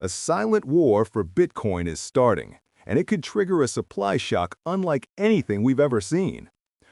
A silent war for Bitcoin is starting, and it could trigger a supply shock unlike anything we've ever seen.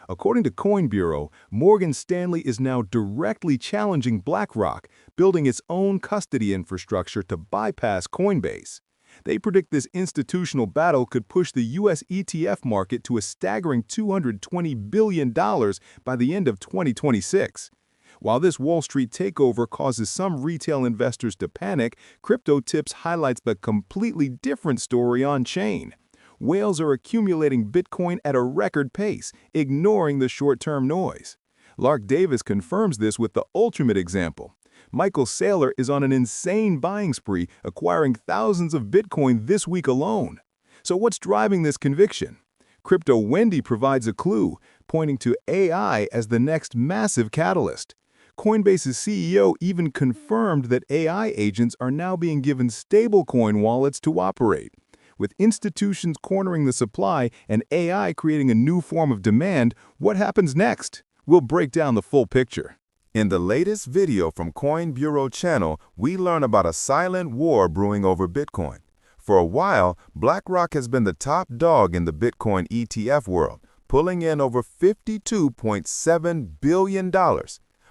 According to Coin Bureau, Morgan Stanley is now directly challenging BlackRock, building its own custody infrastructure to bypass Coinbase. They predict this institutional battle could push the U.S. ETF market to a staggering $220 billion by the end of 2026. While this Wall Street takeover causes some retail investors to panic, Crypto Tips highlights the completely different story on-chain. Whales are accumulating Bitcoin at a record pace, ignoring the short-term noise. Lark Davis confirms this with the ultimate example. Michael Saylor is on an insane buying spree, acquiring thousands of Bitcoin this week alone. So what's driving this conviction? CryptoWendy provides a clue, pointing to AI as the next massive catalyst. Coinbase's CEO even confirmed that AI agents are now being given stablecoin wallets to operate. With institutions cornering the supply and AI creating a new form of demand, what happens next? We'll break down the full picture. In the latest video from Coin Bureau channel, we learn about a silent war brewing over Bitcoin. For a while, BlackRock has been the top dog in the Bitcoin ETF world, pulling in over $52.7 billion.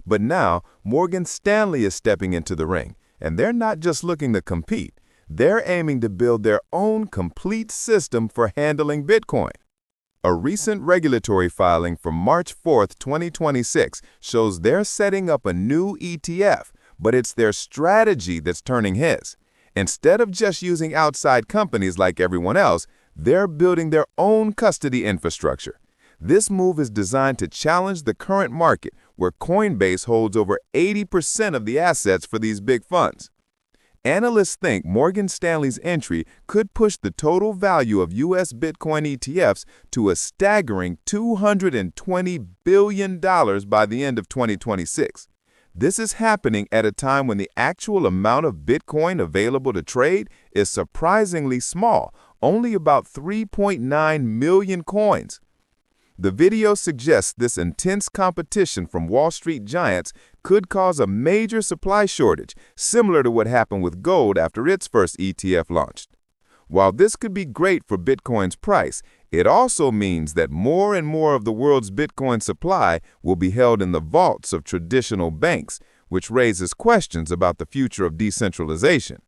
But now, Morgan Stanley is stepping into the ring, and they're not just looking to compete. They're aiming to build their own complete system for handling Bitcoin. A recent regulatory filing from March 4, 2026 shows they're setting up a new ETF, but it's their strategy that's turning heads. Instead of just using outside companies like everyone else, they're building their own custody infrastructure. This move is designed to challenge the current market, where Coinbase holds over 80% of the assets for these big funds. Analysts think Morgan Stanley's entry could push the total value of U.S. Bitcoin ETFs to a staggering $220 billion by the end of 2026. This is happening at a time when the actual amount of Bitcoin available to trade is surprisingly small, only about 3.9 million coins. The video suggests this intense competition from Wall Street giants could cause a major supply shortage, similar to what happened with gold after its first ETF launched. While this could be great for Bitcoin's price, it also means that more and more of the world's Bitcoin supply will be held in the vaults of traditional banks, which raises questions about the future of decentralization.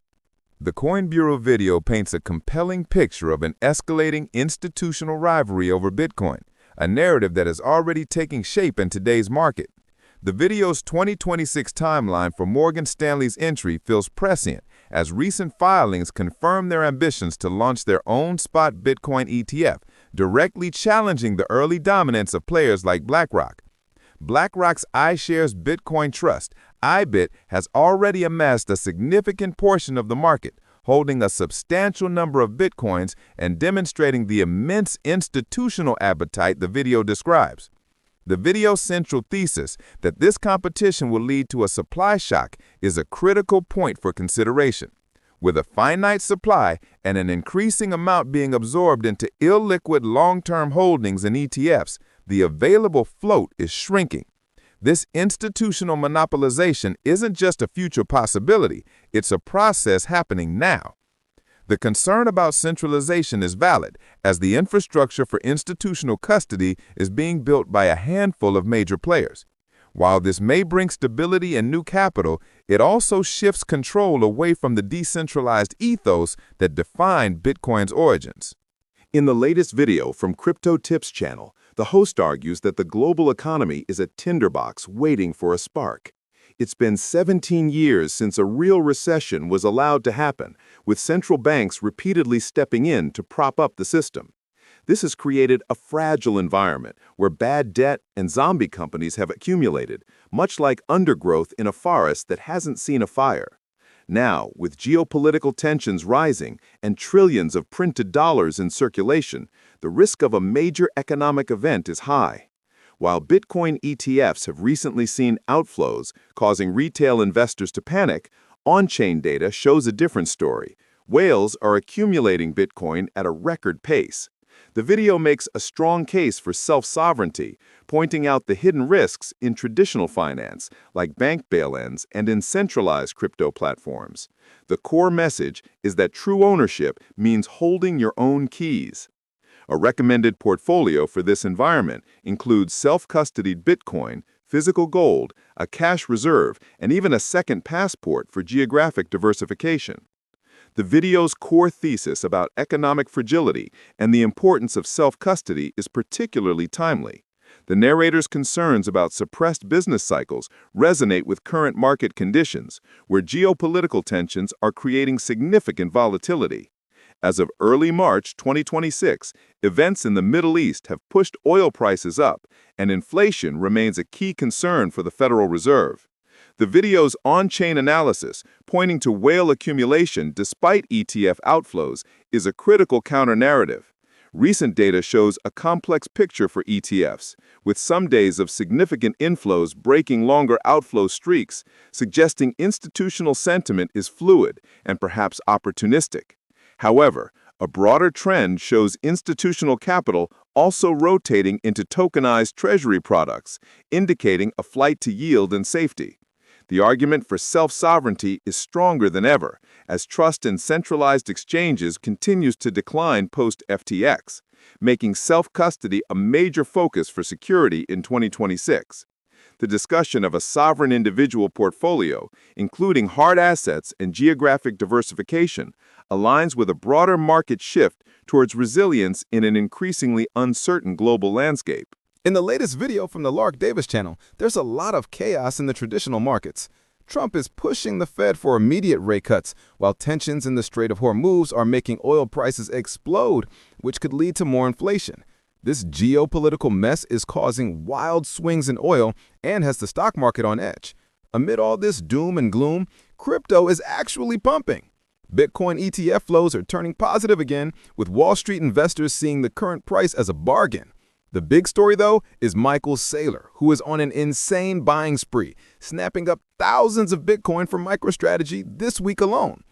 The Coin Bureau video paints a compelling picture of an escalating institutional rivalry over Bitcoin, a narrative that is already taking shape in today's market. The video's 2026 timeline for Morgan Stanley's entry feels prescient, as recent filings confirm their ambitions to launch their own spot Bitcoin ETF, directly challenging the early dominance of players like BlackRock. BlackRock's iShares Bitcoin Trust, IBIT, has already amassed a significant portion of the market, holding a substantial number of Bitcoins and demonstrating the immense institutional appetite the video describes. The video's central thesis, that this competition will lead to a supply shock, is a critical point for consideration. With a finite supply and an increasing amount being absorbed into illiquid long-term holdings in ETFs, the available float is shrinking. This institutional monopolization isn't just a future possibility, it's a process happening now. The concern about centralization is valid, as the infrastructure for institutional custody is being built by a handful of major players. While this may bring stability and new capital, it also shifts control away from the decentralized ethos that defined Bitcoin's origins. In the latest video from Crypto Tips channel, the host argues that the global economy is a tinderbox waiting for a spark. It's been 17 years since a real recession was allowed to happen, with central banks repeatedly stepping in to prop up the system. This has created a fragile environment where bad debt and zombie companies have accumulated, much like undergrowth in a forest that hasn't seen a fire. Now, with geopolitical tensions rising and trillions of printed dollars in circulation, the risk of a major economic event is high. While Bitcoin ETFs have recently seen outflows, causing retail investors to panic, on-chain data shows a different story. Whales are accumulating Bitcoin at a record pace. The video makes a strong case for self-sovereignty, pointing out the hidden risks in traditional finance, like bank bail-ins and in centralized crypto platforms. The core message is that true ownership means holding your own keys. A recommended portfolio for this environment includes self-custodied Bitcoin, physical gold, a cash reserve, and even a second passport for geographic diversification. The video's core thesis about economic fragility and the importance of self-custody is particularly timely. The narrator's concerns about suppressed business cycles resonate with current market conditions, where geopolitical tensions are creating significant volatility. As of early March 2026, events in the Middle East have pushed oil prices up, and inflation remains a key concern for the Federal Reserve. The video's on-chain analysis, pointing to whale accumulation despite ETF outflows, is a critical counter-narrative. Recent data shows a complex picture for ETFs, with some days of significant inflows breaking longer outflow streaks, suggesting institutional sentiment is fluid and perhaps opportunistic. However, a broader trend shows institutional capital also rotating into tokenized treasury products, indicating a flight to yield and safety. The argument for self-sovereignty is stronger than ever, as trust in centralized exchanges continues to decline post-FTX, making self-custody a major focus for security in 2026. The discussion of a sovereign individual portfolio, including hard assets and geographic diversification, aligns with a broader market shift towards resilience in an increasingly uncertain global landscape. In the latest video from the Lark Davis channel, there's a lot of chaos in the traditional markets. Trump is pushing the Fed for immediate rate cuts, while tensions in the Strait of Hormuz are making oil prices explode, which could lead to more inflation. This geopolitical mess is causing wild swings in oil and has the stock market on edge. Amid all this doom and gloom, crypto is actually pumping. Bitcoin ETF flows are turning positive again, with Wall Street investors seeing the current price as a bargain. The big story, though, is Michael Saylor, who is on an insane buying spree, snapping up thousands of Bitcoin for MicroStrategy this week alone.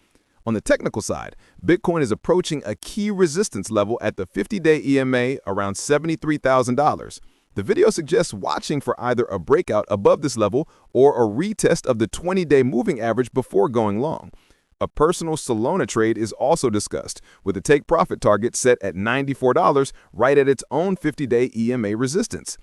On the technical side, Bitcoin is approaching a key resistance level at the 50-day EMA around $73,000. The video suggests watching for either a breakout above this level or a retest of the 20-day moving average before going long. A personal Solana trade is also discussed, with a take-profit target set at $94 right at its own 50-day EMA resistance.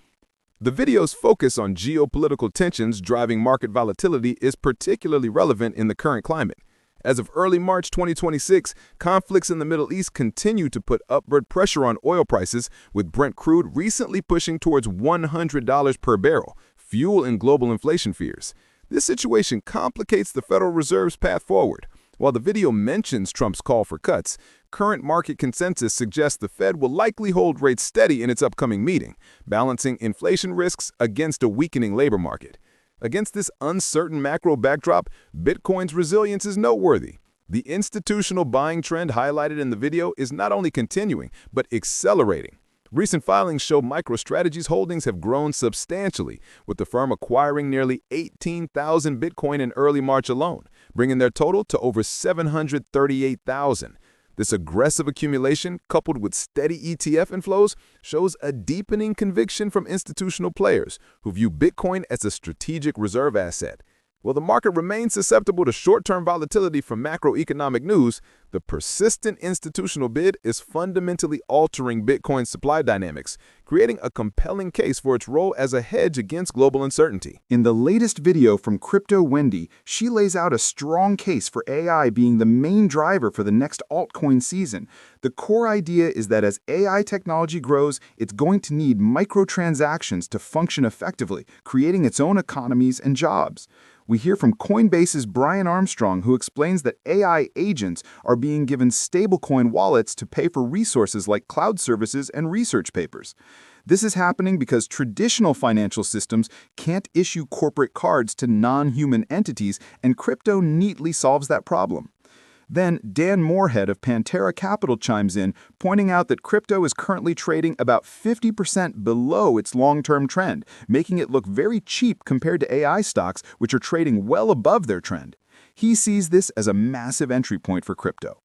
The video's focus on geopolitical tensions driving market volatility is particularly relevant in the current climate. As of early March 2026, conflicts in the Middle East continue to put upward pressure on oil prices, with Brent crude recently pushing towards $100 per barrel, fueling global inflation fears. This situation complicates the Federal Reserve's path forward. While the video mentions Trump's call for cuts, current market consensus suggests the Fed will likely hold rates steady in its upcoming meeting, balancing inflation risks against a weakening labor market. Against this uncertain macro backdrop, Bitcoin's resilience is noteworthy. The institutional buying trend highlighted in the video is not only continuing, but accelerating. Recent filings show MicroStrategy's holdings have grown substantially, with the firm acquiring nearly 18,000 Bitcoin in early March alone, bringing their total to over 738,000. This aggressive accumulation, coupled with steady ETF inflows, shows a deepening conviction from institutional players who view Bitcoin as a strategic reserve asset. While the market remains susceptible to short-term volatility from macroeconomic news, the persistent institutional bid is fundamentally altering Bitcoin's supply dynamics, creating a compelling case for its role as a hedge against global uncertainty. In the latest video from CryptoWendy, she lays out a strong case for AI being the main driver for the next altcoin season. The core idea is that as AI technology grows, it's going to need microtransactions to function effectively, creating its own economies and jobs. We hear from Coinbase's Brian Armstrong, who explains that AI agents are being given stablecoin wallets to pay for resources like cloud services and research papers. This is happening because traditional financial systems can't issue corporate cards to non-human entities, and crypto neatly solves that problem. Then Dan Moorhead of Pantera Capital chimes in, pointing out that crypto is currently trading about 50% below its long-term trend, making it look very cheap compared to AI stocks, which are trading well above their trend. He sees this as a massive entry point for crypto.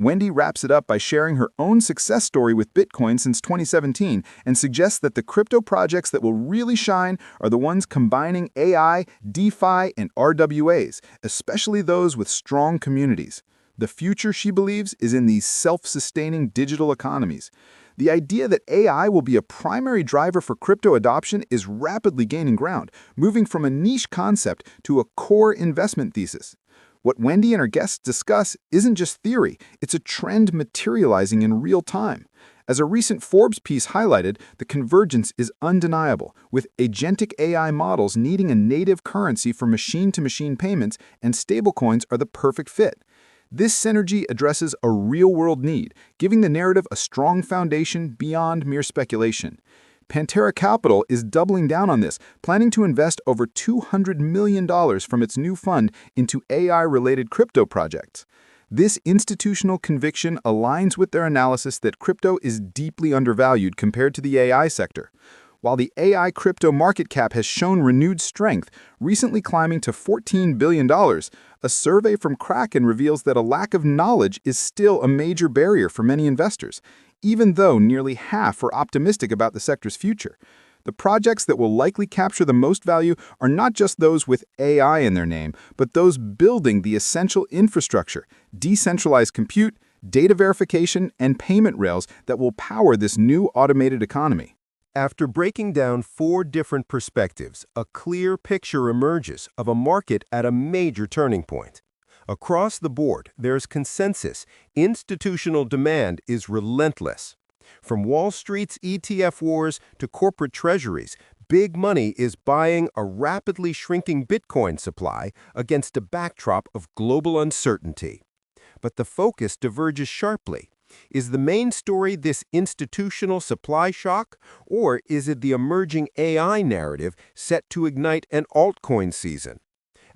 Wendy wraps it up by sharing her own success story with Bitcoin since 2017 and suggests that the crypto projects that will really shine are the ones combining AI, DeFi, and RWAs, especially those with strong communities. The future, she believes, is in these self-sustaining digital economies. The idea that AI will be a primary driver for crypto adoption is rapidly gaining ground, moving from a niche concept to a core investment thesis. What Wendy and her guests discuss isn't just theory, it's a trend materializing in real time. As a recent Forbes piece highlighted, the convergence is undeniable, with agentic AI models needing a native currency for machine-to-machine payments, and stablecoins are the perfect fit. This synergy addresses a real-world need, giving the narrative a strong foundation beyond mere speculation. Pantera Capital is doubling down on this, planning to invest over $200 million from its new fund into AI-related crypto projects. This institutional conviction aligns with their analysis that crypto is deeply undervalued compared to the AI sector. While the AI crypto market cap has shown renewed strength, recently climbing to $14 billion, a survey from Kraken reveals that a lack of knowledge is still a major barrier for many investors, even though nearly half are optimistic about the sector's future. The projects that will likely capture the most value are not just those with AI in their name, but those building the essential infrastructure, decentralized compute, data verification, and payment rails that will power this new automated economy. After breaking down 4 different perspectives, a clear picture emerges of a market at a major turning point. Across the board, there's consensus. Institutional demand is relentless. From Wall Street's ETF wars to corporate treasuries, big money is buying a rapidly shrinking Bitcoin supply against a backdrop of global uncertainty. But the focus diverges sharply. Is the main story this institutional supply shock, or is it the emerging AI narrative set to ignite an altcoin season?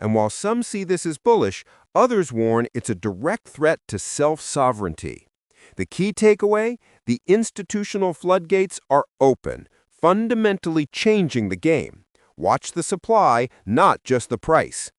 And while some see this as bullish, others warn it's a direct threat to self-sovereignty. The key takeaway? The institutional floodgates are open, fundamentally changing the game. Watch the supply, not just the price.